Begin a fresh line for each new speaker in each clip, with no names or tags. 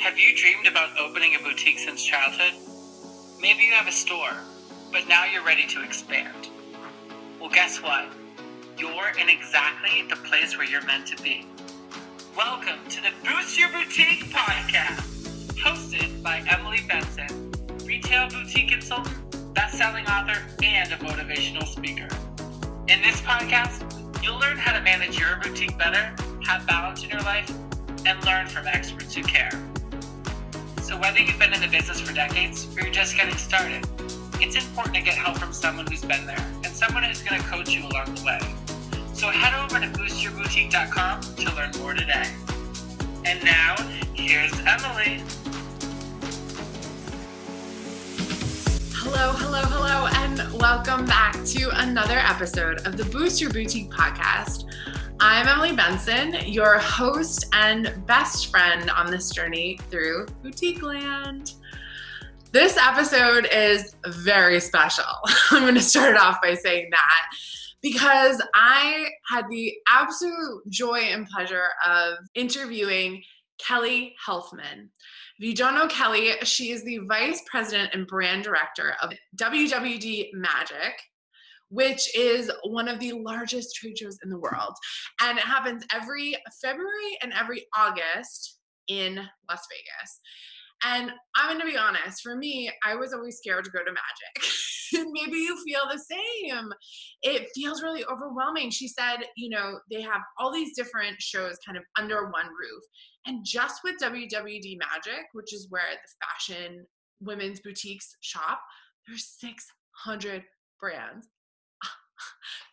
Have you dreamed about opening a boutique since childhood? Maybe you have a store, but now you're ready to expand. Well, guess what? You're in exactly the place where you're meant to be. Welcome to the Boost Your Boutique podcast, hosted by Emily Benson, retail boutique consultant, best-selling author, and a motivational speaker. In this podcast, you'll learn how to manage your boutique better, have balance in your life, and learn from experts who care. So whether you've been in the business for decades or you're just getting started, it's important to get help from someone who's been there and someone who's going to coach you along the way. So head over to boostyourboutique.com to learn more today. And now, here's Emily.
Hello, and welcome back to another episode of the Boost Your Boutique podcast. I'm Emily Benson, your host and best friend on this journey through BoutiqueLand. This episode is very special. I'm going to start off by saying that because I had the absolute joy and pleasure of interviewing Kelly Helfman. If you don't know Kelly, she is the Vice President and Brand Director of WWDMAGIC, which is one of the largest trade shows in the world. And it happens every February and every August in Las Vegas. And I'm going to be honest, for me, I was always scared to go to Magic. Maybe you feel the same. It feels really overwhelming. She said, they have all these different shows kind of under one roof. And just with WWDMAGIC, which is where the fashion women's boutiques shop, there's 600 brands.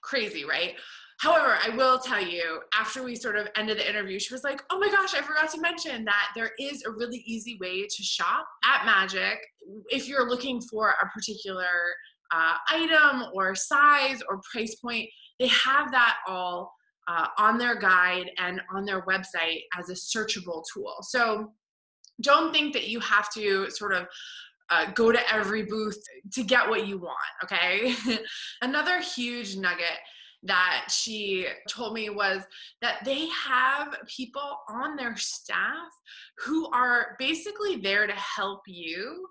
Crazy, right? However, I will tell you, after we sort of ended the interview, she was like, oh my gosh, I forgot to mention that there is a really easy way to shop at Magic if you're looking for a particular item or size or price point. They have that all on their guide and on their website as a searchable tool. So don't think that you have to sort of go to every booth to get what you want, okay? Another huge nugget that she told me was that they have people on their staff who are basically there to help you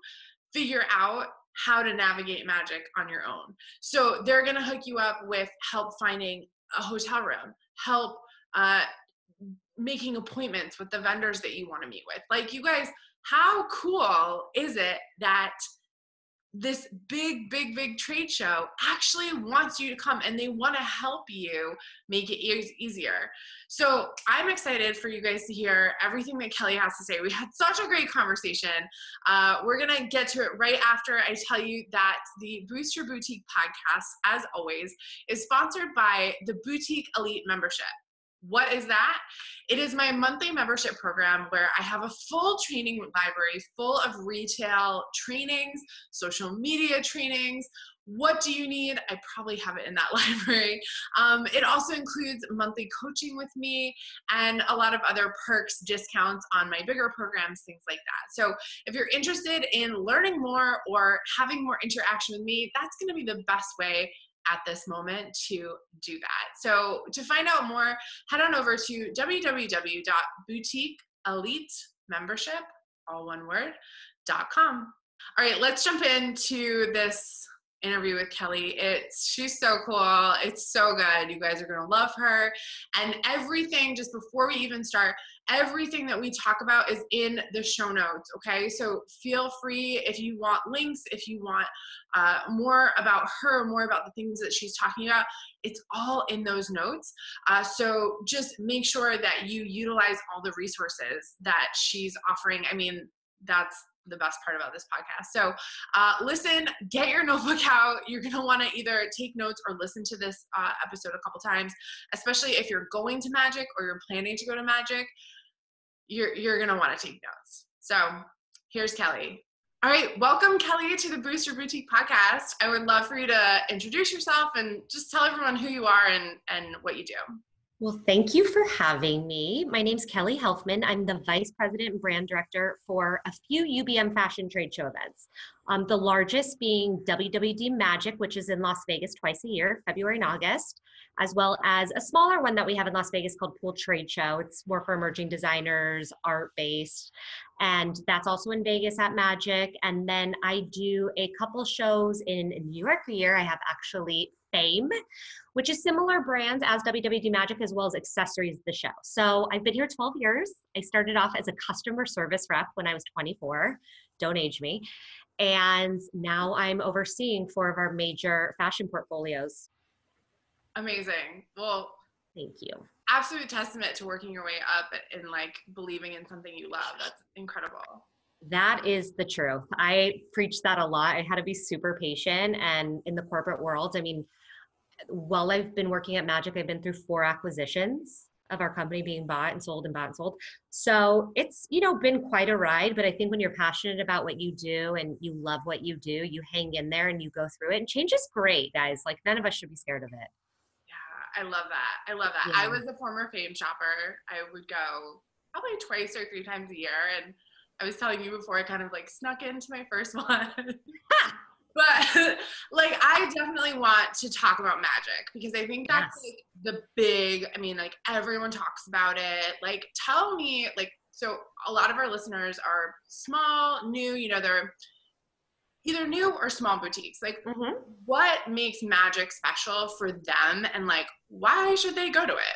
figure out how to navigate Magic on your own. So they're gonna hook you up with help finding a hotel room, help making appointments with the vendors that you wanna meet with. Like, you guys, how cool is it that this big trade show actually wants you to come and they want to help you make it easier? So I'm excited for you guys to hear everything that Kelly has to say. We had such a great conversation. We're going to get to it right after I tell you that the Boost Your Boutique podcast, as always, is sponsored by the Boutique Elite membership. What is that? It is my monthly membership program where I have a full training library full of retail trainings, social media trainings. What do you need? I probably have it in that library. It also includes monthly coaching with me and a lot of other perks, discounts on my bigger programs, things like that. So if you're interested in learning more or having more interaction with me, that's going to be the best way at this moment to do that. So to find out more, head on over to www.boutiqueelite.membership, all one word, .com. All right, let's jump into this interview with Kelly. She's so cool. It's so good. You guys are going to love her. And everything, just before we even start, everything that we talk about is in the show notes, okay? So feel free, if you want links, if you want more about her, more about the things that she's talking about, it's all in those notes. So just make sure that you utilize all the resources that she's offering. I mean, that's the best part about this podcast. So listen, get your notebook out. You're going to want to either take notes or listen to this episode a couple times, especially if you're going to Magic or you're planning to go to Magic. You're going to want to take notes. So here's Kelly. All right, welcome, Kelly, to the Boost Your Boutique podcast. I would love for you to introduce yourself and just tell everyone who you are and what you do.
Well, thank you for having me. My name's Kelly Helfman. I'm the Vice President and Brand Director for a few UBM fashion trade show events. The largest being WWDMAGIC, which is in Las Vegas twice a year, February and August, as well as a smaller one that we have in Las Vegas called Pool Trade Show. It's more for emerging designers, art-based, and that's also in Vegas at Magic. And then I do a couple shows in New York a year. I have actually Fame, which is similar brands as WWDMAGIC, as well as accessories of the show. So I've been here 12 years. I started off as a customer service rep when I was 24. Don't age me. And now I'm overseeing 4 of our major fashion portfolios.
Amazing. Well,
thank you.
Absolute testament to working your way up and like believing in something you love. That's incredible.
That is the truth. I preach that a lot. I had to be super patient. And in the corporate world, I mean, while I've been working at Magic, I've been through 4 acquisitions of our company being bought and sold and bought and sold. So it's, been quite a ride, but I think when you're passionate about what you do and you love what you do, you hang in there and you go through it, and change is great, guys. Like, none of us should be scared of it.
Yeah, I love that. I love that. Yeah. I was a former Fame shopper. I would go probably 2 or 3 times a year. And I was telling you before, I kind of like snuck into my first one. But like, I definitely want to talk about Magic because I think that's like the big, I mean, like everyone talks about it. Like, tell me, like, so a lot of our listeners are small, new, they're either new or small boutiques. Like, what makes Magic special for them, and like, why should they go to it?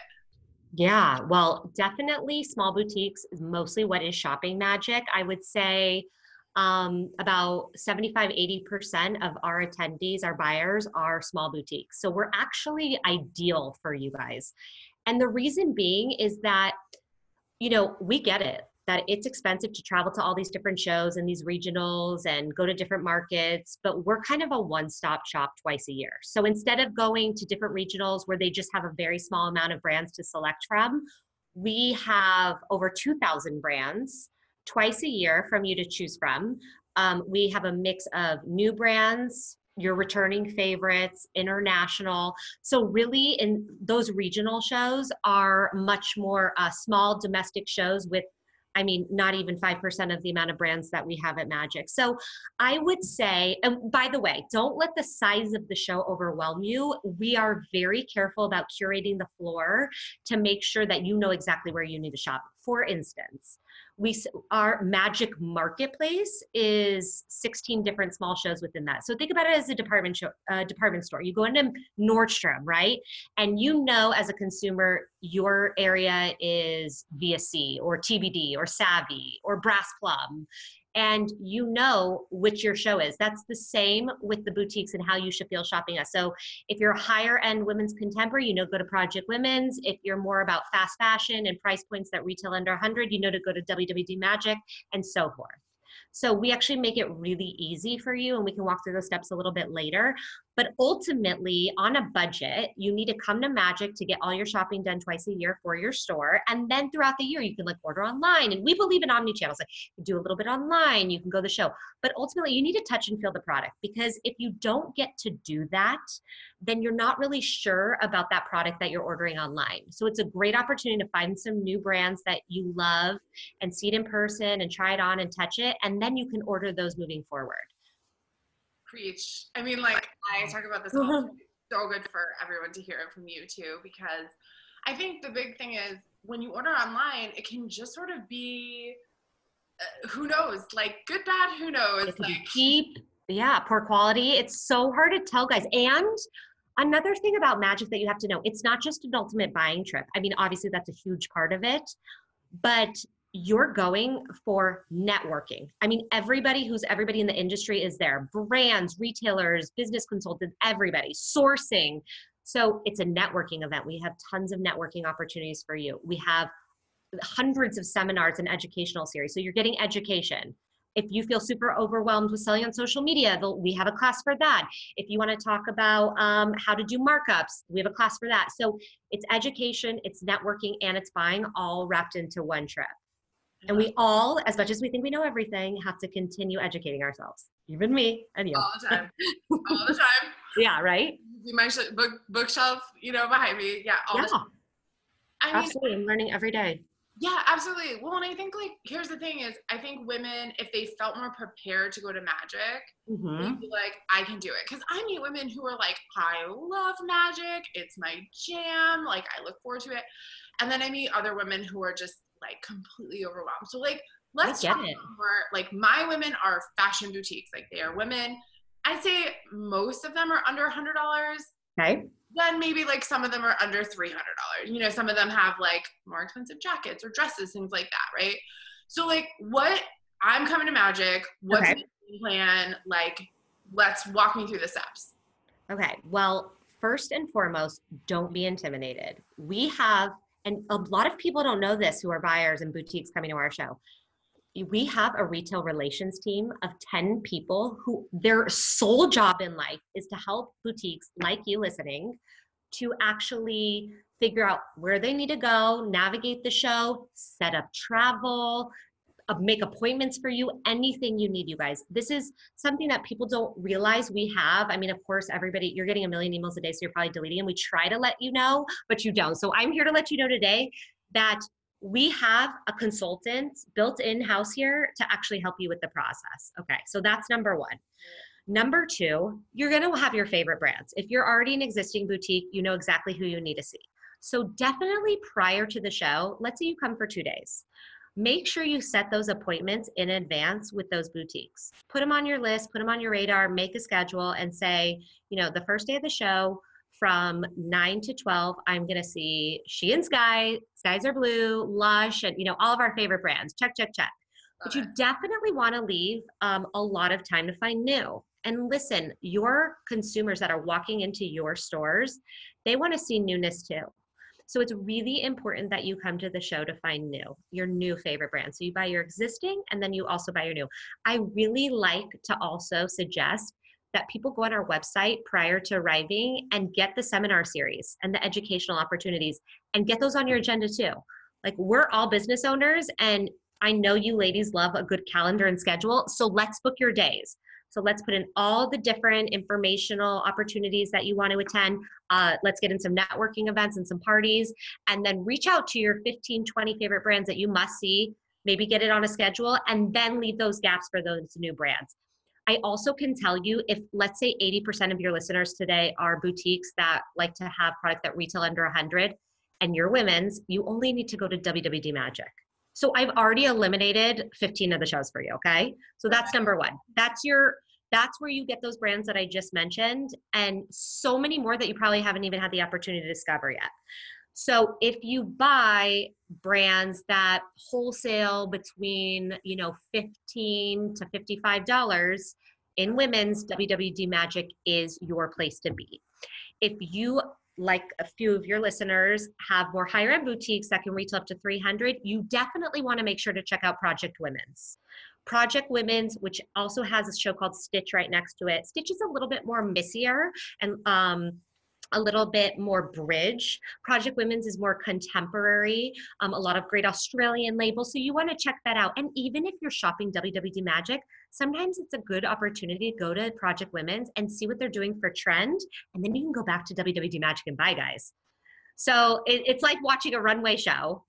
Yeah, well, definitely small boutiques is mostly what is shopping Magic. I would say about 75-80% of our attendees, our buyers, are small boutiques. So we're actually ideal for you guys. And the reason being is that, we get it, that it's expensive to travel to all these different shows and these regionals and go to different markets, but we're kind of a one-stop shop twice a year. So instead of going to different regionals where they just have a very small amount of brands to select from, we have over 2,000 brands twice a year from you to choose from. We have a mix of new brands, your returning favorites, international. So really, in those regional shows are much more small domestic shows with, not even 5% of the amount of brands that we have at Magic. So I would say, and by the way, don't let the size of the show overwhelm you. We are very careful about curating the floor to make sure that you know exactly where you need to shop. For instance, our Magic Marketplace is 16 different small shows within that. So think about it as a department store. You go into Nordstrom, right? And as a consumer, your area is VSC or TBD or Savvy or Brass Plum, and which your show is. That's the same with the boutiques and how you should feel shopping us. So if you're a higher end women's contemporary, go to Project Women's. If you're more about fast fashion and price points that retail under 100, to go to WWDMAGIC, and so forth. So we actually make it really easy for you, and we can walk through those steps a little bit later. But ultimately, on a budget, you need to come to Magic to get all your shopping done twice a year for your store. And then throughout the year, you can order online. And we believe in omni-channels. Like, you do a little bit online, you can go to the show. But ultimately, you need to touch and feel the product, because if you don't get to do that, then you're not really sure about that product that you're ordering online. So it's a great opportunity to find some new brands that you love and see it in person and try it on and touch it. And then you can order those moving forward.
Preach. I talk about this all the time. It's so good for everyone to hear it from you too, because I think the big thing is when you order online, it can just sort of be, who knows, like good, bad, who knows.
It can be cheap, poor quality. It's so hard to tell, guys. And another thing about Magic that you have to know, it's not just an ultimate buying trip. Obviously that's a huge part of it, but you're going for networking. Everybody in the industry is there. Brands, retailers, business consultants, everybody, sourcing. So it's a networking event. We have tons of networking opportunities for you. We have hundreds of seminars and educational series. So you're getting education. If you feel super overwhelmed with selling on social media, we have a class for that. If you want to talk about how to do markups, we have a class for that. So it's education, it's networking, and it's buying, all wrapped into one trip. And we all, as much as we think we know everything, have to continue educating ourselves. Even me and you.
All the time. All the time.
Yeah, right?
My bookshelf, behind me. Yeah, all the time.
Absolutely. I'm learning every day.
Yeah, absolutely. Well, and I think like, here's the thing is, I think women, if they felt more prepared to go to magic, they'd be like, I can do it. Cause I meet women who are like, I love magic. It's my jam. Like I look forward to it. And then I meet other women who are just like completely overwhelmed. So like, let's
get
talk
it.
more, like my women are fashion boutiques. Like they are women. I'd say most of them are under $100.
Okay.
Then maybe like some of them are under $300. You know, some of them have like more expensive jackets or dresses, things like that, right? So like what I'm coming to Magic, what's the plan? Like, let's walk me through the steps.
Okay. Well, first and foremost, don't be intimidated. We have, and a lot of people don't know this who are buyers and boutiques coming to our show. We have a retail relations team of 10 people who their sole job in life is to help boutiques like you listening to actually figure out where they need to go, navigate the show, set up travel, make appointments for you, anything you need, you guys. This is something that people don't realize we have. I mean, of course, everybody, you're getting a million emails a day, so you're probably deleting them. We try to let you know, but you don't. So I'm here to let you know today that we have a consultant built in-house here to actually help you with the process. Okay, so that's number one. Number two, you're gonna have your favorite brands. If you're already an existing boutique, you know exactly who you need to see. So definitely prior to the show, let's say you come for 2 days. Make sure you set those appointments in advance with those boutiques. Put them on your list, put them on your radar, make a schedule and say, you know, the first day of the show, from 9 to 12, I'm going to see She and Sky, Skies Are Blue, Lush, and, you know, all of our favorite brands. Check, check, check. But you definitely want to leave a lot of time to find new. And listen, your consumers that are walking into your stores, they want to see newness too. So it's really important that you come to the show to find your new favorite brand. So you buy your existing and then you also buy your new. I really like to also suggest that people go on our website prior to arriving and get the seminar series and the educational opportunities and get those on your agenda too. Like we're all business owners and I know you ladies love a good calendar and schedule. So let's book your days. So let's put in all the different informational opportunities that you want to attend. Let's get in some networking events and some parties and then reach out to your 15, 20 favorite brands that you must see, maybe get it on a schedule and then leave those gaps for those new brands. I also can tell you if let's say 80% of your listeners today are boutiques that like to have product that retail under 100 and you're women's, you only need to go to WWDMAGIC. So I've already eliminated 15 of the shows for you, okay? So that's number one. That's where you get those brands that I just mentioned and so many more that you probably haven't even had the opportunity to discover yet. So if you buy brands that wholesale between, you know, $15 to $55 in women's, WWDMAGIC is your place to be. If you, like a few of your listeners, have more higher end boutiques that can retail up to 300, you definitely want to make sure to check out Project Women's. Project Women's, which also has a show called Stitch right next to it. Stitch is a little bit more missier and a little bit more bridge. Project Women's is more contemporary, a lot of great Australian labels. So you want to check that out. And even if you're shopping WWDMAGIC, sometimes it's a good opportunity to go to Project Women's and see what they're doing for trend. And then you can go back to WWDMAGIC and buy, guys. So it's like watching a runway show.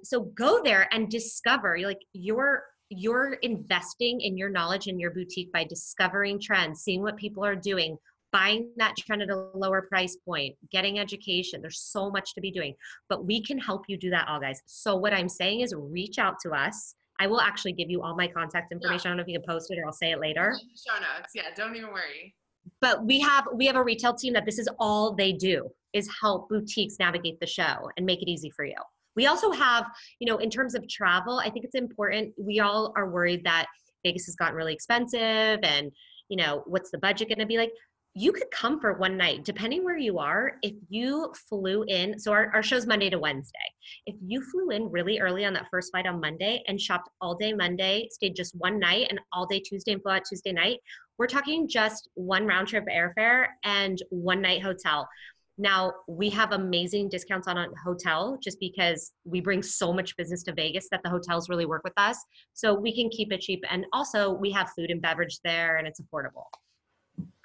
So go there and discover, like you're investing in your knowledge in your boutique by discovering trends, seeing what people are doing, buying that trend at a lower price point, getting education. There's so much to be doing, but we can help you do that all, guys. So what I'm saying is reach out to us. I will actually give you all my contact information. I don't know if you can post it or I'll say it later.
Show notes. Yeah, don't even worry.
But we have a retail team that this is all they do is help boutiques navigate the show and make it easy for you. We also have, you know, in terms of travel, I think it's important. We all are worried that Vegas has gotten really expensive and, you know, what's the budget going to be like? You could come for one night, depending where you are. If you flew in, so our show's Monday to Wednesday. If you flew in really early on that first flight on Monday and shopped all day Monday, stayed just one night and all day Tuesday and flew out Tuesday night, we're talking just one round trip airfare and one night hotel. Now, we have amazing discounts on a hotel just because we bring so much business to Vegas that the hotels really work with us. So we can keep it cheap. And also we have food and beverage there and it's affordable.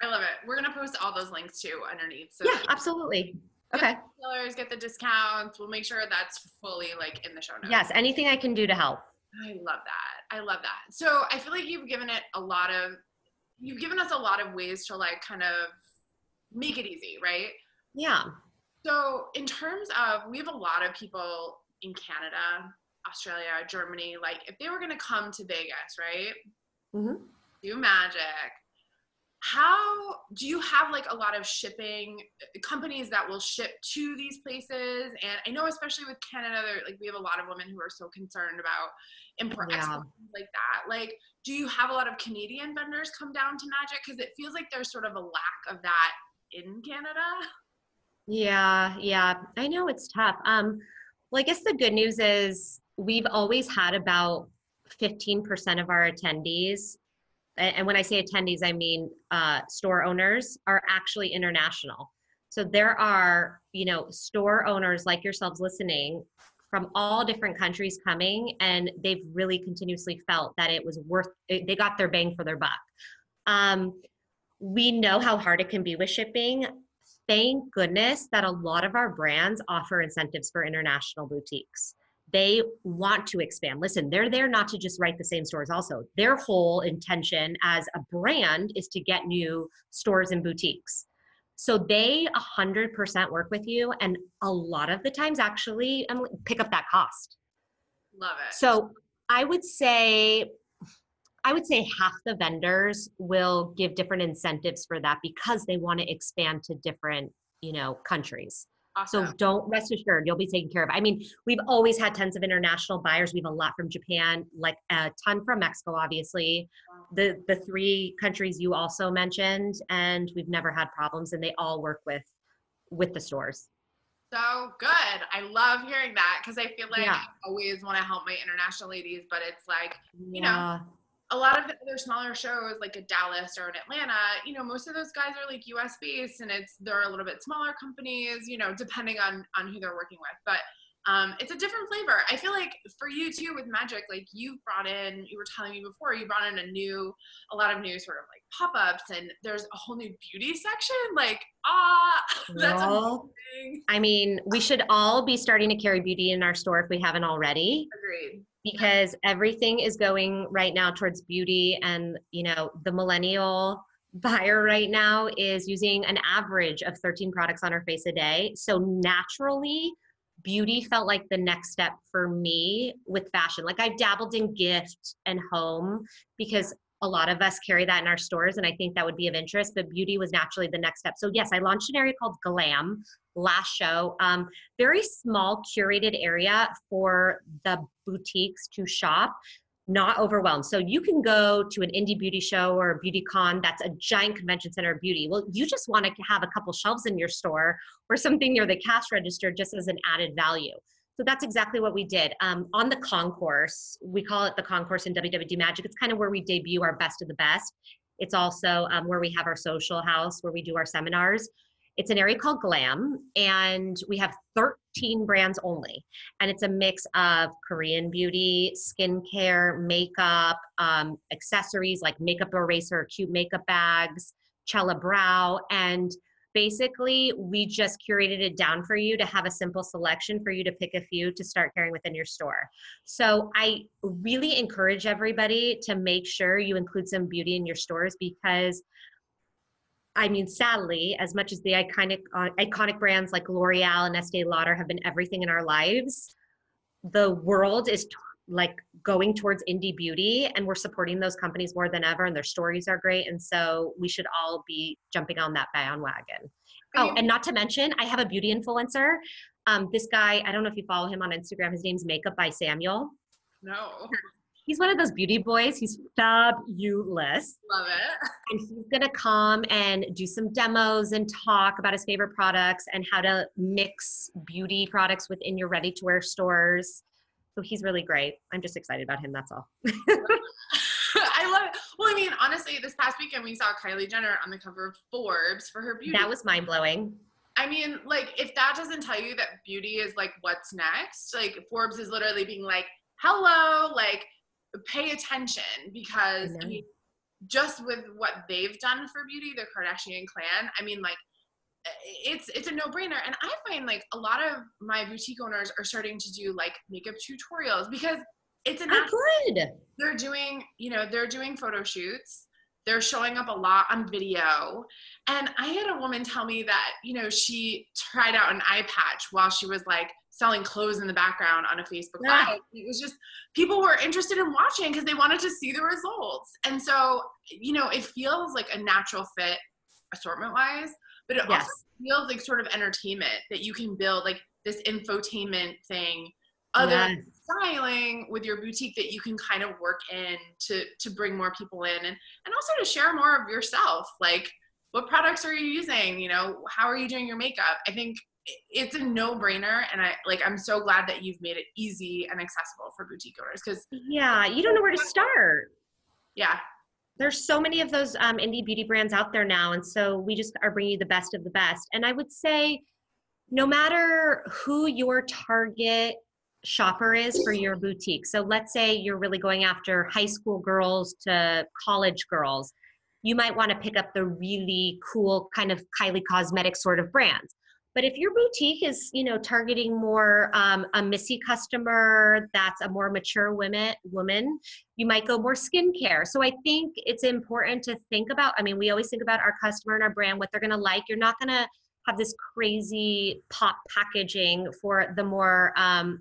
I love it. We're going to post all those links too underneath. So
yeah, absolutely. Okay.
Sellers get the discounts. We'll make sure that's fully like in the show notes.
Yes, anything I can do to help.
I love that. I love that. So I feel like you've given us a lot of ways to like kind of make it easy, right?
Yeah.
So in terms of, we have a lot of people in Canada, Australia, Germany, like if they were going to come to Vegas, right?
Mm-hmm.
Do magic. How do you have like a lot of shipping companies that will ship to these places? And I know especially with Canada, like we have a lot of women who are so concerned about import export, like that. Like, do you have a lot of Canadian vendors come down to Magic? Because it feels like there's sort of a lack of that in Canada.
Yeah. I know it's tough. Well, I guess the good news is we've always had about 15% of our attendees, and when I say attendees, I mean store owners, are actually international. So there are, store owners like yourselves listening from all different countries coming, and they've really continuously felt that it was they got their bang for their buck. We know how hard it can be with shipping. Thank goodness that a lot of our brands offer incentives for international boutiques. They want to expand. Listen, they're there not to just write the same stores also. Their whole intention as a brand is to get new stores and boutiques. So they 100% work with you, and a lot of the times actually pick up that cost.
Love it.
So I would say half the vendors will give different incentives for that because they want to expand to different, countries.
Awesome.
So don't, rest assured, you'll be taken care of. I mean, we've always had tons of international buyers. We have a lot from Japan, like a ton from Mexico, obviously. The 3 countries you also mentioned, and we've never had problems, and they all work with the stores.
So good. I love hearing that because I feel like
Yeah.
I always want to help my international ladies, but it's like, a lot of the other smaller shows like a Dallas or an Atlanta, most of those guys are like US based, and they're a little bit smaller companies, depending on who they're working with. But it's a different flavor. I feel like for you too with Magic, like you were telling me before, you brought in a lot of new sort of like pop-ups, and there's a whole new beauty section. Like, that's amazing.
I mean, we should all be starting to carry beauty in our store if we haven't already.
Agreed.
Because everything is going right now towards beauty, and the millennial buyer right now is using an average of 13 products on her face a day. So naturally, beauty felt like the next step for me with fashion. Like I've dabbled in gift and home because a lot of us carry that in our stores, and I think that would be of interest, but beauty was naturally the next step. So yes, I launched an area called Glam last show. Very small curated area for the boutiques to shop, not overwhelmed. So you can go to an indie beauty show or a beauty con that's a giant convention center of beauty. Well, you just want to have a couple shelves in your store or something near the cash register just as an added value. So that's exactly what we did. On the concourse, we call it the concourse in WWDMAGIC. It's kind of where we debut our best of the best. It's also where we have our social house, where we do our seminars. It's an area called Glam, and we have 13 brands only. And it's a mix of Korean beauty, skincare, makeup, accessories like makeup eraser, cute makeup bags, Cella Brow, and basically, we just curated it down for you to have a simple selection for you to pick a few to start carrying within your store. So I really encourage everybody to make sure you include some beauty in your stores because, I mean, sadly, as much as the iconic brands like L'Oreal and Estee Lauder have been everything in our lives, the world is like going towards indie beauty, and we're supporting those companies more than ever, and their stories are great. And so we should all be jumping on that bandwagon. Oh, and not to mention, I have a beauty influencer. This guy, I don't know if you follow him on Instagram. His name's Makeup by Samuel.
No.
He's one of those beauty boys. He's fabulous.
Love it.
And he's going to come and do some demos and talk about his favorite products and how to mix beauty products within your ready-to-wear stores. So he's really great. I'm just excited about him. That's all.
I love it. Well, I mean, honestly, this past weekend we saw Kylie Jenner on the cover of Forbes for her beauty.
That was mind-blowing.
I mean, like, if that doesn't tell you that beauty is like what's next, like Forbes is literally being like, hello, like, pay attention, because I mean, just with what they've done for beauty, the Kardashian clan, I mean, like, it's a no-brainer. And I find like a lot of my boutique owners are starting to do like makeup tutorials because it's a natural.
Good.
They're doing, they're doing photo shoots. They're showing up a lot on video. And I had a woman tell me that, she tried out an eye patch while she was like selling clothes in the background on a Facebook Live. It was just, people were interested in watching because they wanted to see the results. And so, it feels like a natural fit assortment wise, but it also feels like sort of entertainment that you can build like this infotainment thing other than styling with your boutique that you can kind of work in to bring more people in and also to share more of yourself. Like, what products are you using? How are you doing your makeup? I think it's a no-brainer. And I'm so glad that you've made it easy and accessible for boutique owners because
you don't know where to start.
Yeah.
There's so many of those indie beauty brands out there now. And so we just are bringing you the best of the best. And I would say no matter who your target shopper is for your boutique. So let's say you're really going after high school girls to college girls. You might want to pick up the really cool kind of Kylie Cosmetics sort of brands. But if your boutique is, targeting more a Missy customer, that's a more mature woman, you might go more skincare. So I think it's important to think about, we always think about our customer and our brand, what they're going to like. You're not going to have this crazy pop packaging for the more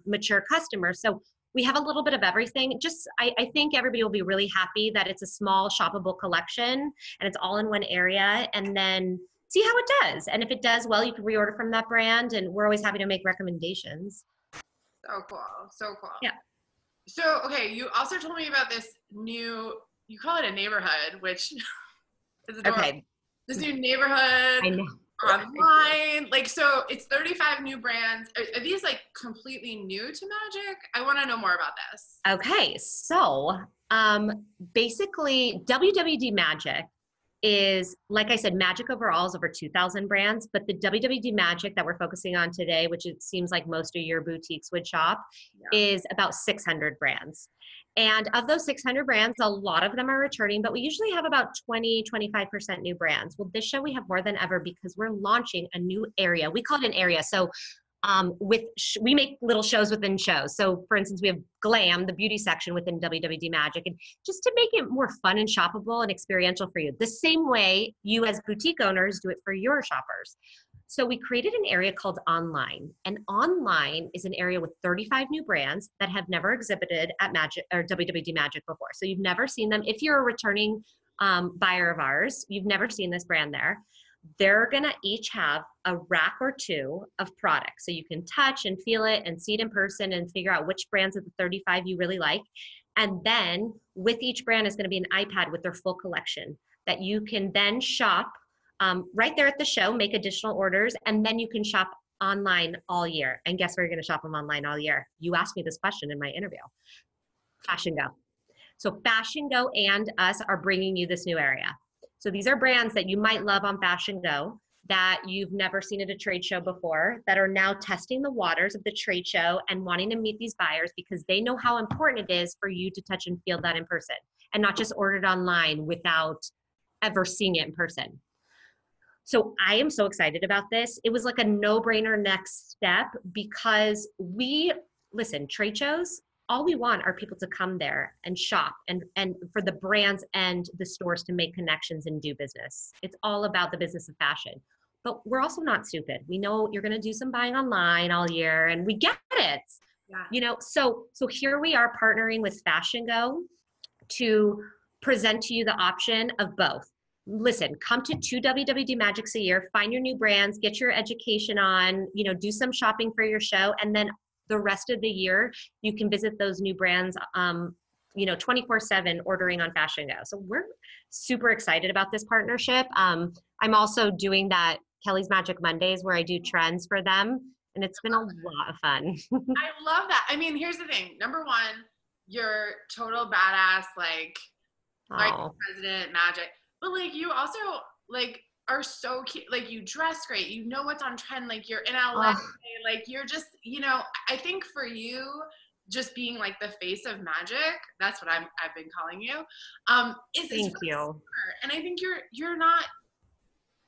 mature customer. So we have a little bit of everything. I think everybody will be really happy that it's a small shoppable collection and it's all in one area, and then see how it does. And if it does well, you can reorder from that brand, and we're always happy to make recommendations.
So cool. So cool.
Yeah.
So, okay, you also told me about this new, you call it a neighborhood, which is adorable. Okay. This new neighborhood.
I know.
Online, like, so it's 35 new brands. Are these like completely new to Magic? I want to know more about this.
Okay, so basically WWDMAGIC is, like I said, Magic overall is over 2,000 brands, but the WWDMAGIC that we're focusing on today, which it seems like most of your boutiques would shop, is about 600 brands. And of those 600 brands, a lot of them are returning, but we usually have about 20-25% new brands. Well, this show we have more than ever because we're launching a new area. We call it an area. So we make little shows within shows. So for instance, we have Glam, the beauty section within WWDMAGIC, and just to make it more fun and shoppable and experiential for you, the same way you as boutique owners do it for your shoppers. So we created an area called Online, and Online is an area with 35 new brands that have never exhibited at Magic or WWDMAGIC before. So you've never seen them. If you're a returning buyer of ours, you've never seen this brand there. They're gonna each have a rack or two of products. So you can touch and feel it and see it in person and figure out which brands of the 35 you really like. And then with each brand is gonna be an iPad with their full collection that you can then shop right there at the show, make additional orders, and then you can shop online all year. And guess where you're gonna shop them online all year? You asked me this question in my interview. Fashion Go. So Fashion Go and us are bringing you this new area. So these are brands that you might love on Fashion Go that you've never seen at a trade show before, that are now testing the waters of the trade show and wanting to meet these buyers because they know how important it is for you to touch and feel that in person and not just order it online without ever seeing it in person. So I am so excited about this. It was like a no-brainer next step because trade shows, all we want are people to come there and shop and for the brands and the stores to make connections and do business. It's all about the business of fashion. But we're also not stupid. We know you're going to do some buying online all year and we get it. Yeah. So here we are partnering with Fashion Go to present to you the option of both. Listen, come to 2 WWDMAGICs a year, find your new brands, get your education on, do some shopping for your show, and then the rest of the year, you can visit those new brands, 24/7 ordering on Fashion Go. So we're super excited about this partnership. I'm also doing that Kelly's Magic Mondays where I do trends for them. And it's been a lot of fun.
I love that. Here's the thing. Number one, you're total badass, like President Magic. But you also are so cute. You dress great. You know what's on trend. You're in LA. You're just, I think for you, just being the face of Magic, that's what I've been calling you.
Thank you.
And I think you're not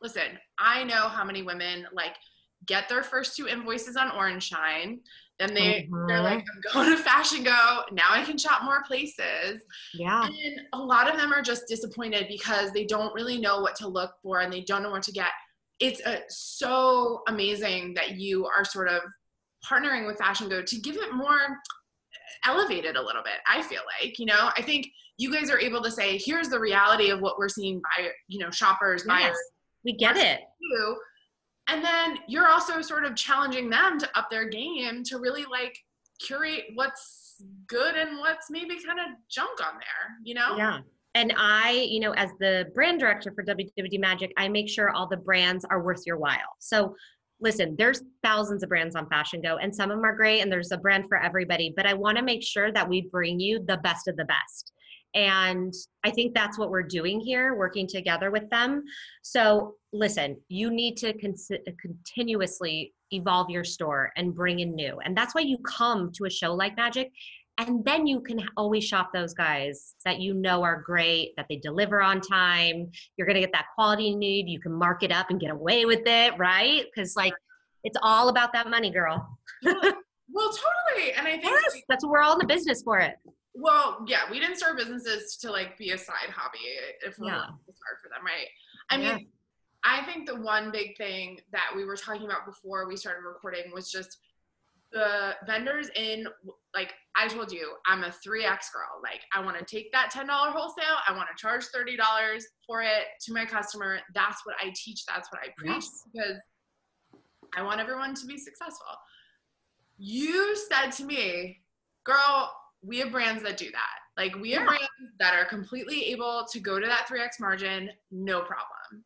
listen, I know how many women like get their first 2 invoices on Orange Shine. Then they're like, I'm going to Fashion Go. Now I can shop more places.
Yeah.
And a lot of them are just disappointed because they don't really know what to look for and they don't know what to get. It's so amazing that you are sort of partnering with Fashion Go to give it more elevated a little bit. I feel like, I think you guys are able to say, here's the reality of what we're seeing by, shoppers, buyers.
We get it.
And then you're also sort of challenging them to up their game to really like curate what's good and what's maybe kind of junk on there,
Yeah. And I, as the brand director for WWDMAGIC, I make sure all the brands are worth your while. So listen, there's thousands of brands on Fashion Go and some of them are great and there's a brand for everybody, but I want to make sure that we bring you the best of the best. And I think that's what we're doing here, working together with them. So listen, you need to continuously evolve your store and bring in new. And that's why you come to a show like Magic. And then you can always shop those guys that are great, that they deliver on time. You're going to get that quality you need. You can mark it up and get away with it, right? Because it's all about that money, girl.
Well, totally. And I think
that's what we're all in the business for it.
Well, yeah, we didn't start businesses to like be a side hobby if it's hard for them, right? I mean, I think the one big thing that we were talking about before we started recording was just the vendors in, like I told you, I'm a 3X girl. Like I want to take that $10 wholesale. I want to charge $30 for it to my customer. That's what I teach. That's what I preach because I want everyone to be successful. You said to me, girl, we have brands that do that. Like we have brands that are completely able to go to that 3X margin, no problem.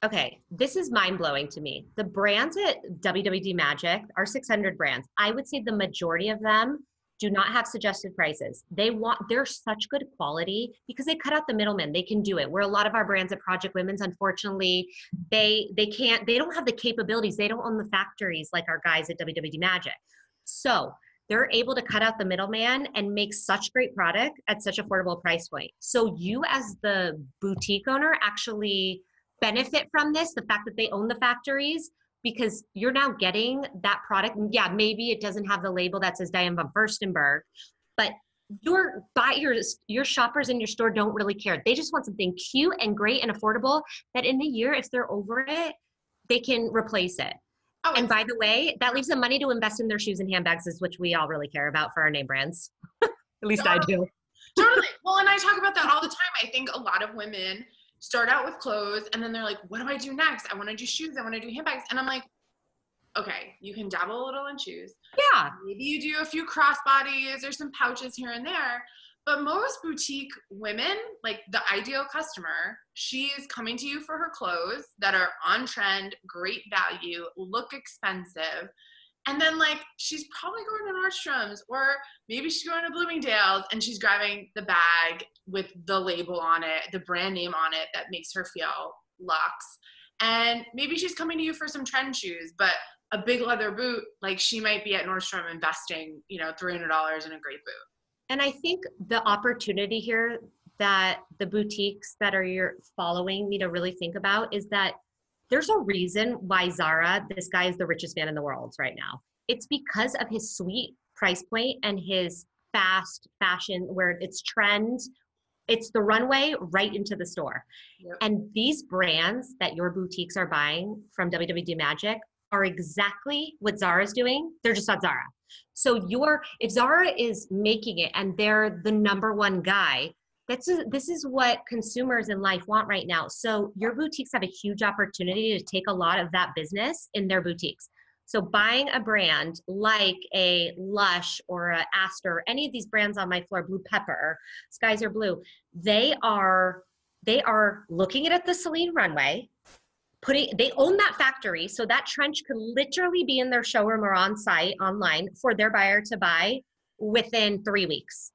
Okay, this is mind-blowing to me. The brands at WWDMAGIC are 600 brands. I would say the majority of them do not have suggested prices. They're such good quality because they cut out the middleman. They can do it. Where a lot of our brands at Project Women's, unfortunately, they don't have the capabilities. They don't own the factories like our guys at WWDMAGIC. So they're able to cut out the middleman and make such great product at such affordable price point. So you as the boutique owner actually benefit from this, the fact that they own the factories, because you're now getting that product. Yeah, maybe it doesn't have the label that says Diane von Furstenberg, but your shoppers in your store don't really care. They just want something cute and great and affordable that in a year, if they're over it, they can replace it. Oh, and by the way, that leaves them money to invest in their shoes and handbags, which we all really care about for our name brands. At least I do.
Totally. Well, and I talk about that all the time. I think a lot of women start out with clothes and then they're like, what do I do next? I want to do shoes. I want to do handbags. And I'm like, okay, you can dabble a little in shoes.
Yeah.
Maybe you do a few crossbodies or some pouches here and there. But most boutique women, like the ideal customer, she's coming to you for her clothes that are on trend, great value, look expensive. And then like, she's probably going to Nordstrom's or maybe she's going to Bloomingdale's and she's grabbing the bag with the label on it, the brand name on it that makes her feel luxe. And maybe she's coming to you for some trend shoes, but a big leather boot, like she might be at Nordstrom investing, $300 in a great boot.
And I think the opportunity here that the boutiques that you're following me to really think about is that there's a reason why Zara, this guy is the richest man in the world right now. It's because of his sweet price point and his fast fashion where it's trend. It's the runway right into the store. Yep. And these brands that your boutiques are buying from WWDMAGIC are exactly what Zara's doing. They're just not Zara. So if Zara is making it and they're the number one guy, this is what consumers in life want right now. So your boutiques have a huge opportunity to take a lot of that business in their boutiques. So buying a brand like a Lush or a Aster, any of these brands on my floor, Blue Pepper, Skies Are Blue, they are looking at the Celine runway, they own that factory. So that trench could literally be in their showroom or on site online for their buyer to buy within 3 weeks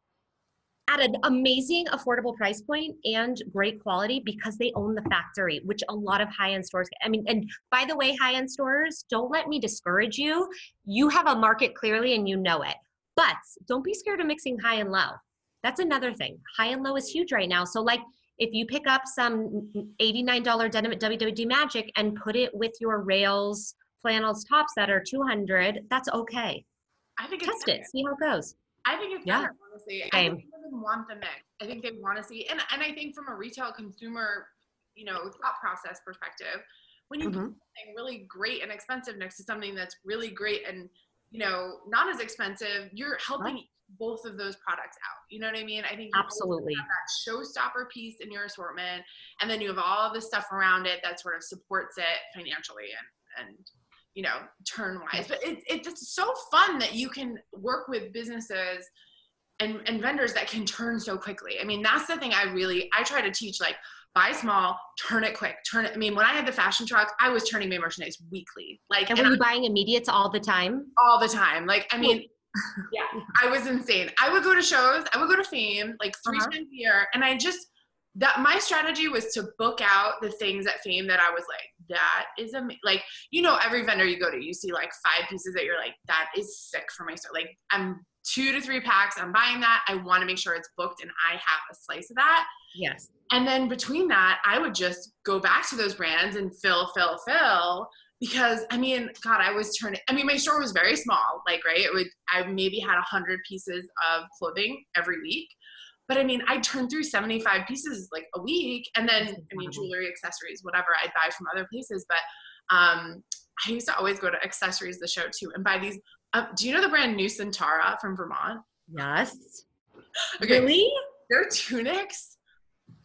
at an amazing affordable price point and great quality because they own the factory, which a lot of high-end stores, and by the way, high-end stores, don't let me discourage you. You have a market clearly and you know it, but don't be scared of mixing high and low. That's another thing. High and low is huge right now. So like, if you pick up some $89 denim at WWDMAGIC and put it with your Rails flannels tops that are $200, that's okay.
I think
Test it, see how it goes.
I think it's better, honestly.
Same.
I think women want the mix. I think they want to see, and I think from a retail consumer, thought process perspective, when you put something really great and expensive next to something that's really great and, not as expensive, you're helping both of those products out. You know what I mean? I think you
absolutely
have that showstopper piece in your assortment, and then you have all the stuff around it that sort of supports it financially and turn wise. But it's so fun that you can work with businesses and vendors that can turn so quickly. I mean, that's the thing I try to teach, like, buy small, turn it quick, I mean, when I had the fashion truck, I was turning my merchandise weekly. Like,
and were you buying immediates all the time?
All the time. Like, I mean, yeah, I was insane. I would go to shows, I would go to Fame like 3 times a year. And my strategy was to book out the things at Fame that I was like, that is amazing. Like, every vendor you go to, you see like 5 pieces that you're like, that is sick for my store. Like, I'm 2 to 3 packs, I'm buying that. I want to make sure it's booked and I have a slice of that.
Yes.
And then between that, I would just go back to those brands and fill. Because, I mean, God, my store was very small, like, right? I maybe had 100 pieces of clothing every week. But I mean, I'd turn through 75 pieces like a week. And then, jewelry, accessories, whatever I'd buy from other places. But I used to always go to Accessories the Show too and buy these. Do you know the brand New Centaura from Vermont?
Yes.
Okay.
Really?
Their tunics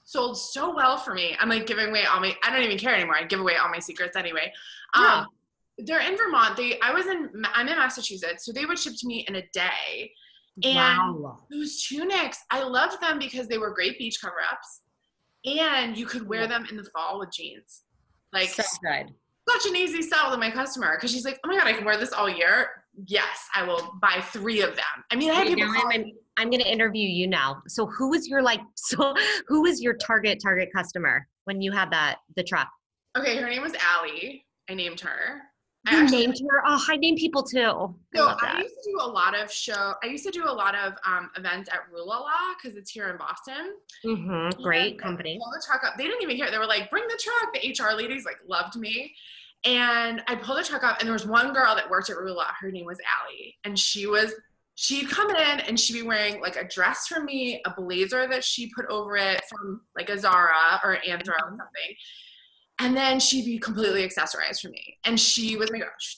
sold so well for me. I'm like giving away I don't even care anymore. I give away all my secrets anyway.
Yeah.
They're in Vermont. I'm in Massachusetts, so they would ship to me in a day. And those tunics, I loved them because they were great beach cover-ups, and you could wear them in the fall with jeans. Like,
so good.
Such an easy sell to my customer, because she's like, oh my God, I can wear this all year. Yes, I will buy 3 of them. I mean, I had people
I'm going to interview you now. So who was your target customer when you had the truck?
Okay, her name was Allie. I named her.
You named her? Oh, I name people too.
I used to do a lot of events at Rulala because it's here in Boston.
Mm-hmm. Great company.
Pull the truck up. They didn't even care. They were like, bring the truck. The HR ladies like loved me. And I pulled the truck up, and there was one girl that worked at Rulala. Her name was Allie. And she'd come in and she'd be wearing like a dress from me, a blazer that she put over it from like a Zara or Anthro or something. And then she'd be completely accessorized for me. And she was,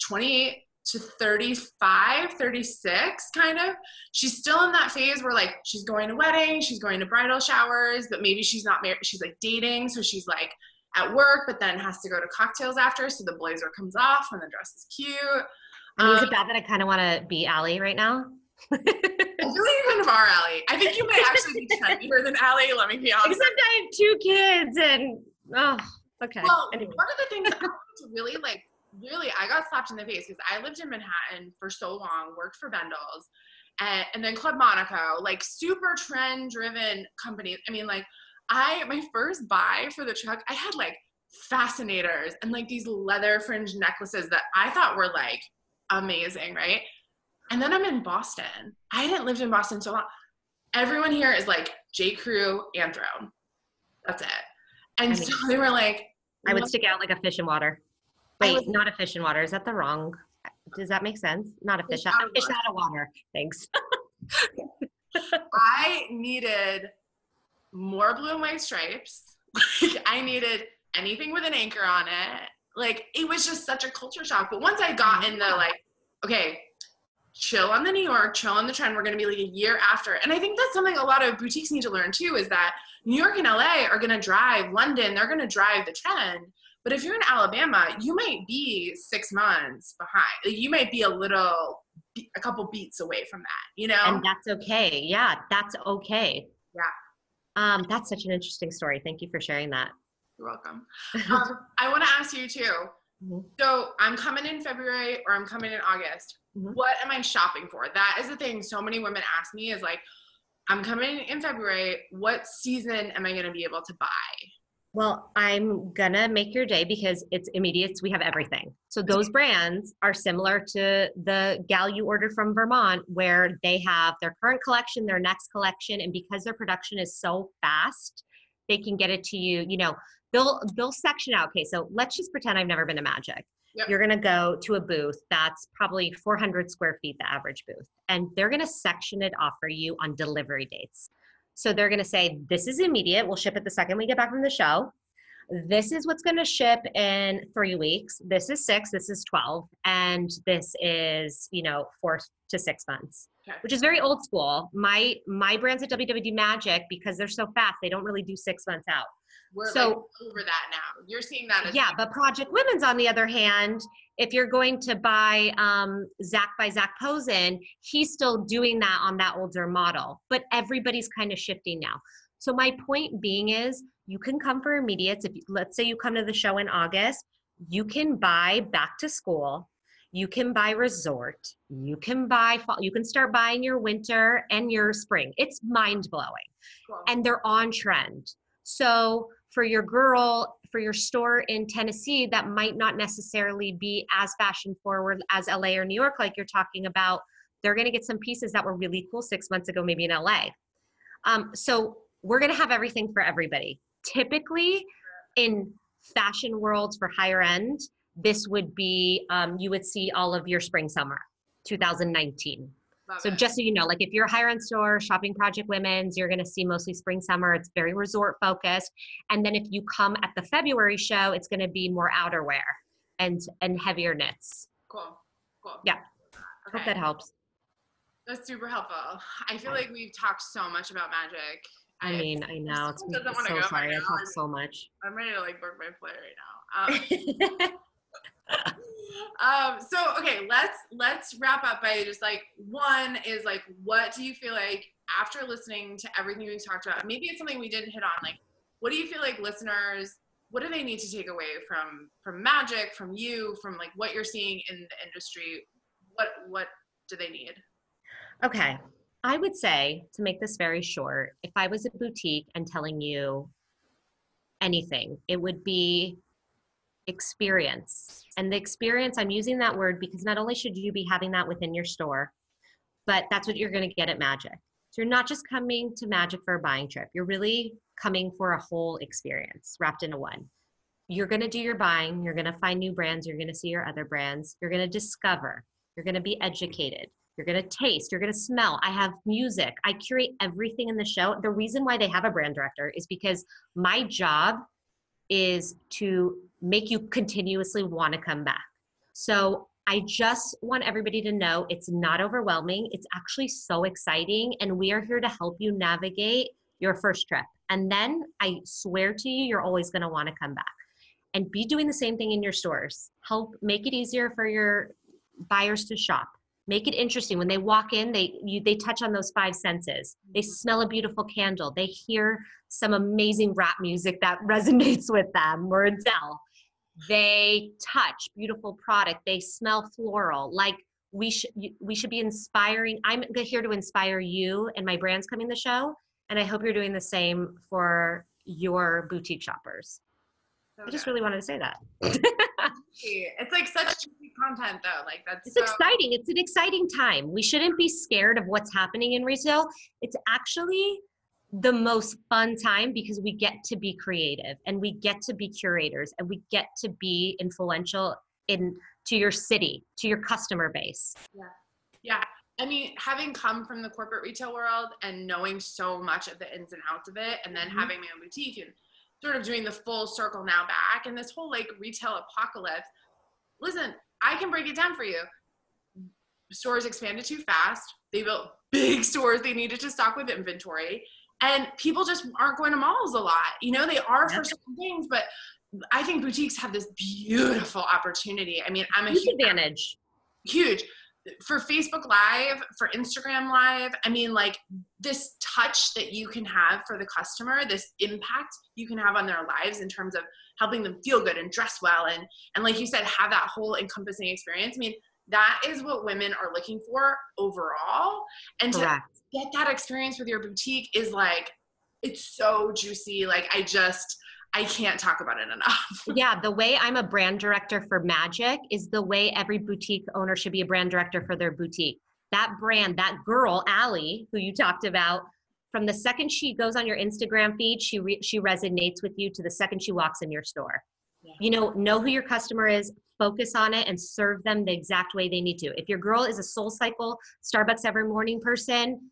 28 to 35, 36 kind of. She's still in that phase where like she's going to weddings, she's going to bridal showers, but maybe she's not married. She's like dating. So she's like at work, but then has to go to cocktails after. So the blazer comes off when the dress is cute.
Is it bad that I kind of want to be Allie right now?
I feel like you kind of are Allie. I think you might actually be trendier than Allie. Let me be honest.
Except I have 2 kids and, okay.
Well,
anyway.
One of the things that I wanted to really, I got slapped in the face because I lived in Manhattan for so long, worked for Bendel's, and then Club Monaco, like super trend-driven companies. I mean, like, my first buy for the truck, I had like fascinators and like these leather fringe necklaces that I thought were like amazing, right? And then I'm in Boston. I hadn't lived in Boston so long. Everyone here is like J. Crew, Anthro. That's it. And so they were like,
I would stick out like a fish in water. Wait, not a fish in water. Is that the wrong? Does that make sense? Not a fish out of water. Thanks.
I needed more blue and white stripes. Like, I needed anything with an anchor on it. Like, it was just such a culture shock. But once I got in the like, okay, chill on the New York, chill on the trend. We're going to be like a year after. And I think that's something a lot of boutiques need to learn too, is that New York and LA are going to drive London. They're going to drive the trend. But if you're in Alabama, you might be 6 months behind. Like, you might be a couple beats away from that,
And that's okay. Yeah, that's okay.
Yeah.
That's such an interesting story. Thank you for sharing that.
You're welcome. I want to ask you too. Mm-hmm. So I'm coming in February or I'm coming in August. Mm-hmm. What am I shopping for? That is the thing so many women ask me is like, I'm coming in February. What season am I going to be able to buy?
Well, I'm going to make your day because it's immediate. We have everything. So those brands are similar to the gal you ordered from Vermont, where they have their current collection, their next collection. And because their production is so fast, They can get it to you, you know, they'll section out. Okay, so let's just pretend I've never been to Magic.
Yep.
You're gonna go to a booth that's probably 400 square feet, the average booth, and they're gonna section it off for you on delivery dates. So they're gonna say, this is immediate, we'll ship it the second we get back from the show. This is what's gonna ship in 3 weeks. This is 6, this is 12, and this is, you know, 4 to 6 months.
Okay.
Which is very old school. My brands at WWDMAGIC, because they're so fast, they don't really do 6 months out.
We're
so
like over that now. You're seeing that as
yeah, but Project Women's, on the other hand, if you're going to buy Zach by Zach Posen, he's still doing that on that older model. But everybody's kind of shifting now. So my point being is, you can come for immediates. If let's say you come to the show in August, you can buy back to school. You can buy resort, you can buy fall, you can start buying your winter and your spring. It's mind blowing.
Cool.
And they're on trend. So for your girl, for your store in Tennessee, that might not necessarily be as fashion forward as LA or New York, like you're talking about. They're going to get some pieces that were really cool 6 months ago, maybe in LA. So we're going to have everything for everybody. Typically in fashion worlds for higher end, this would be, you would see all of your spring, summer, 2019.
Love
So
it.
just so you know, like if you're a higher end store, shopping Project Women's, you're going to see mostly spring, summer. It's very resort focused. And then if you come at the February show, it's going to be more outerwear and heavier knits.
Cool.
Yeah.
Okay.
Hope that helps.
That's super helpful. I feel like we've talked so much about Magic.
I mean, I know. It's
doesn't want to
so
go
sorry.
right
I
now.
talk so much.
I'm ready to like book my flight right now. So okay, let's wrap up by just like, one is like, what do you feel like after listening to everything we talked about? Maybe it's something we didn't hit on. Like, what do you feel like listeners, what do they need to take away from Magic, from you, from like what you're seeing in the industry? What do they need?
Okay. I would say, to make this very short, if I was a boutique and telling you anything, it would be experience. And the experience, I'm using that word because not only should you be having that within your store, but that's what you're going to get at Magic. So you're not just coming to Magic for a buying trip. You're really coming for a whole experience wrapped into one. You're going to do your buying. You're going to find new brands. You're going to see your other brands. You're going to discover. You're going to be educated. You're going to taste. You're going to smell. I have music. I curate everything in the show. The reason why they have a brand director is because my job is to make you continuously want to come back. So I just want everybody to know it's not overwhelming. It's actually so exciting. And we are here to help you navigate your first trip. And then I swear to you, you're always going to want to come back. And be doing the same thing in your stores. Help make it easier for your buyers to shop. Make it interesting. When they walk in, they touch on those 5 senses. They smell a beautiful candle. They hear some amazing rap music that resonates with them, or Adele. They touch beautiful product. They smell floral. Like we should be inspiring. I'm here to inspire you and my brands coming to the show. And I hope you're doing the same for your boutique shoppers. I just really wanted to say that.
It's like such juicy content though. Like that's
It's exciting. It's an exciting time. We shouldn't be scared of what's happening in retail. It's actually the most fun time because we get to be creative and we get to be curators and we get to be influential to your city, to your customer base.
Yeah. I mean, having come from the corporate retail world and knowing so much of the ins and outs of it, and then having my own boutique and sort of doing the full circle now back and this whole like retail apocalypse. Listen, I can break it down for you. Stores expanded too fast. They built big stores. They needed to stock with inventory. And people just aren't going to malls a lot. You know, they are for certain things, but I think boutiques have this beautiful opportunity. I mean, I'm a huge
advantage.
Huge. For Facebook Live, for Instagram Live, I mean, like this touch that you can have for the customer, this impact you can have on their lives in terms of helping them feel good and dress well. And like you said, have that whole encompassing experience. I mean, that is what women are looking for overall. And to get that experience with your boutique is like, it's so juicy. Like I can't talk about it enough.
Yeah, the way I'm a brand director for Magic is the way every boutique owner should be a brand director for their boutique. That brand, that girl, Allie, who you talked about from the second she goes on your Instagram feed, she resonates with you to the second she walks in your store. Yeah. You know who your customer is, focus on it, and serve them the exact way they need to. If your girl is a SoulCycle Starbucks every morning person,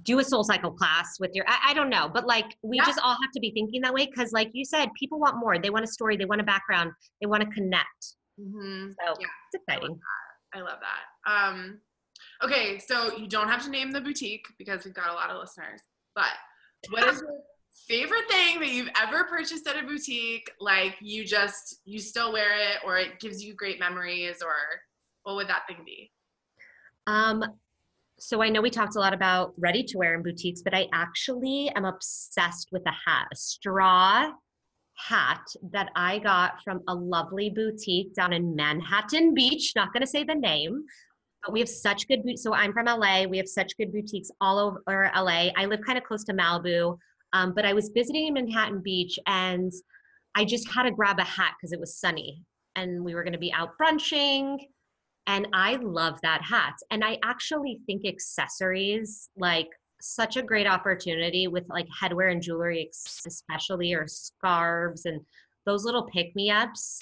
do a SoulCycle class with your, I don't know, but like we just all have to be thinking that way, because like you said, people want more. They want a story, they want a background, they want to connect.
Mm-hmm.
So it's exciting.
I love that. Okay, so you don't have to name the boutique because we've got a lot of listeners, but what is your favorite thing that you've ever purchased at a boutique? Like you still wear it, or it gives you great memories, or what would that thing be?
So I know we talked a lot about ready to wear in boutiques, but I actually am obsessed with a hat, a straw hat that I got from a lovely boutique down in Manhattan Beach. Not going to say the name, but we have such good boutiques. So I'm from LA. We have such good boutiques all over LA. I live kind of close to Malibu, but I was visiting in Manhattan Beach and I just had to grab a hat because it was sunny and we were going to be out brunching. And I love that hat. And I actually think accessories, like such a great opportunity with like headwear and jewelry, especially, or scarves and those little pick-me-ups.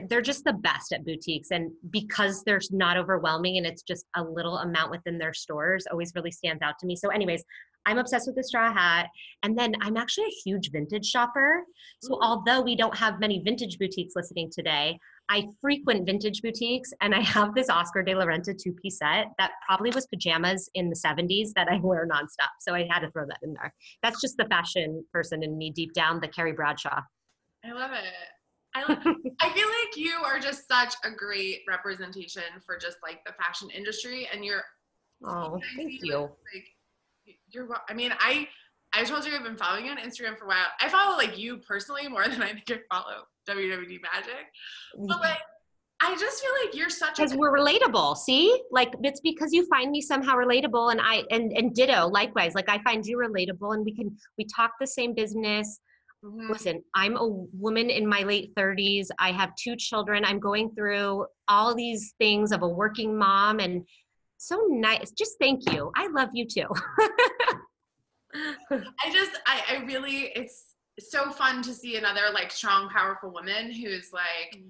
They're just the best at boutiques. And because they're not overwhelming and it's just a little amount within their stores, always really stands out to me. So anyways, I'm obsessed with the straw hat. And then I'm actually a huge vintage shopper. So although we don't have many vintage boutiques listening today, I frequent vintage boutiques, and I have this Oscar de la Renta 2-piece set that probably was pajamas in the 70s that I wear nonstop. So I had to throw that in there. That's just the fashion person in me deep down, the Carrie Bradshaw.
I love it. I feel like you are just such a great representation for just like the fashion industry, and you're.
Oh, thank you.
Like, I mean, I told you I've been following you on Instagram for a while. I follow like you personally more than I think I follow WWDMAGIC. But like, I just feel like you're such
because we're relatable. See, like it's because you find me somehow relatable, and and ditto likewise. Like I find you relatable, and we talk the same business. Mm-hmm. Listen, I'm a woman in my late 30s. I have 2 children. I'm going through all these things of a working mom, and so nice. Just thank you. I love you too.
I really, it's so fun to see another like strong, powerful woman who's like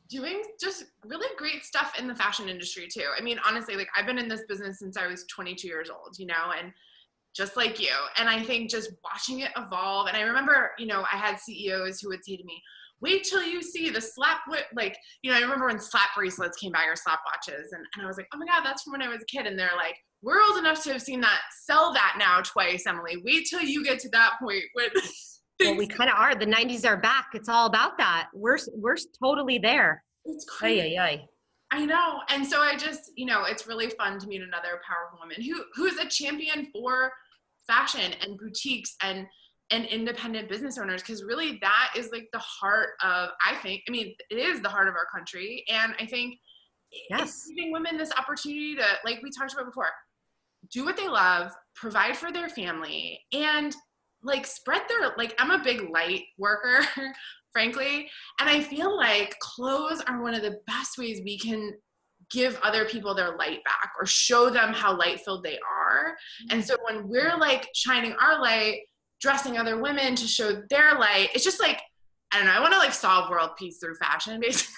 doing just really great stuff in the fashion industry too. I mean, honestly, like I've been in this business since I was 22 years old, and just like you. And I think just watching it evolve. And I remember, I had CEOs who would say to me, wait till you see the slap, like, I remember when slap bracelets came back, or slap watches. And I was like, oh my God, that's from when I was a kid. And they're like, we're old enough to have seen that. Sell that now twice, Emily. Wait till you get to that point.
Well, we kind of are. The 90s are back. It's all about that. We're totally there.
It's crazy.
Ay.
I know. And so I just, it's really fun to meet another powerful woman who's a champion for fashion and boutiques and independent business owners. Because really that is like the heart of, it is the heart of our country. And I think it's giving women this opportunity to, like we talked about before, do what they love, provide for their family, and like spread their, like I'm a big light worker, frankly. And I feel like clothes are one of the best ways we can give other people their light back or show them how light-filled they are. And so when we're like shining our light, dressing other women to show their light, it's just like, I don't know, I want to like solve world peace through fashion, basically.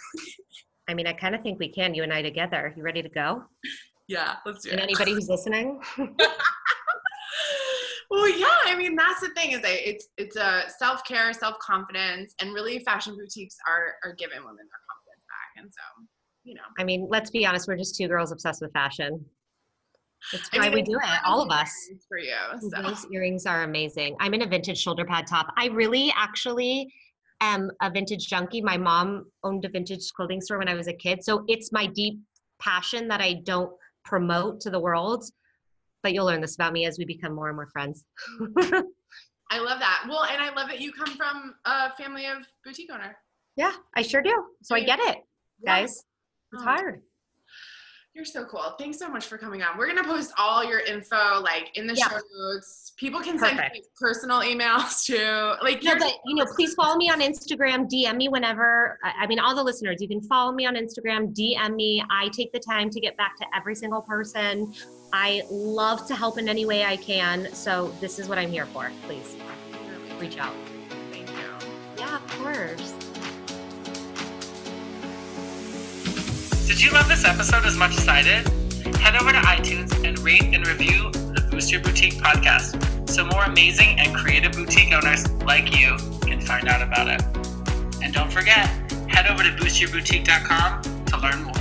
I mean, I kind of think we can, you and I together. You ready to go?
Yeah, let's do it.
And anybody who's listening?
Well, yeah, that's the thing, is that it's a self-care, self-confidence, and really fashion boutiques are giving women their confidence back. And so,
let's be honest, we're just 2 girls obsessed with fashion. That's why we do it, all of us.
For you, so.
Those earrings are amazing. I'm in a vintage shoulder pad top. I really actually am a vintage junkie. My mom owned a vintage clothing store when I was a kid. So it's my deep passion that I don't promote to the world. But you'll learn this about me as we become more and more friends.
I love that. Well, and I love that you come from a family of boutique owner.
Yeah, I sure do. So I get it, guys. It's hard.
You're so cool. Thanks so much for coming on. We're going to post all your info like in the show notes. People can send like, personal emails too. Like,
no, but please follow me on Instagram, DM me whenever. I mean, all the listeners, you can follow me on Instagram, DM me. I take the time to get back to every single person. I love to help in any way I can. So this is what I'm here for. Please reach out.
Thank you.
Yeah, of course.
Did you love this episode as much as I did? Head over to iTunes and rate and review the Boost Your Boutique podcast so more amazing and creative boutique owners like you can find out about it. And don't forget, head over to boostyourboutique.com to learn more.